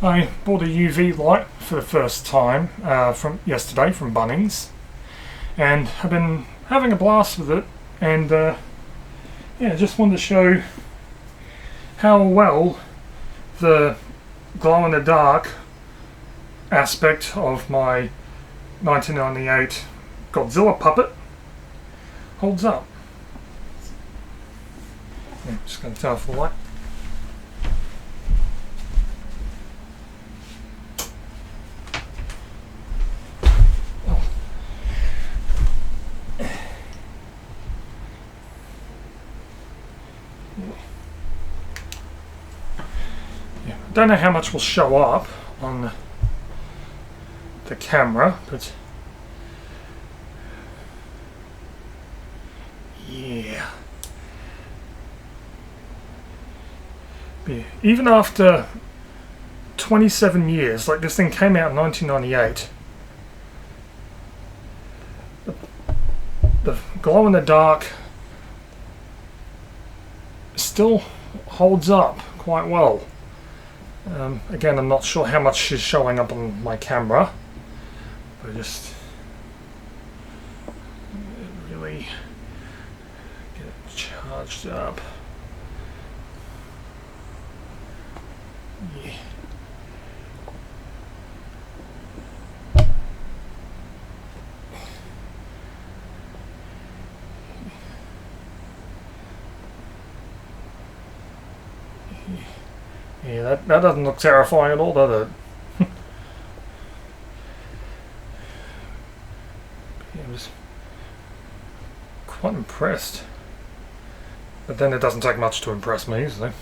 I bought a UV light for the first time from yesterday from Bunnings, and I've been having a blast with it, and yeah, just wanted to show how well the glow-in-the-dark aspect of my 1998 Godzilla puppet holds up. I'm just going to turn off the light. Yeah, don't know how much will show up on the camera, but yeah. Even after 27 years, like this thing came out in 1998, the glow in the dark still holds up quite well. Again, I'm not sure how much is showing up on my camera, but just really get it charged up. Yeah. Yeah, that doesn't look terrifying at all, does it? I was quite impressed. But then it doesn't take much to impress me, so.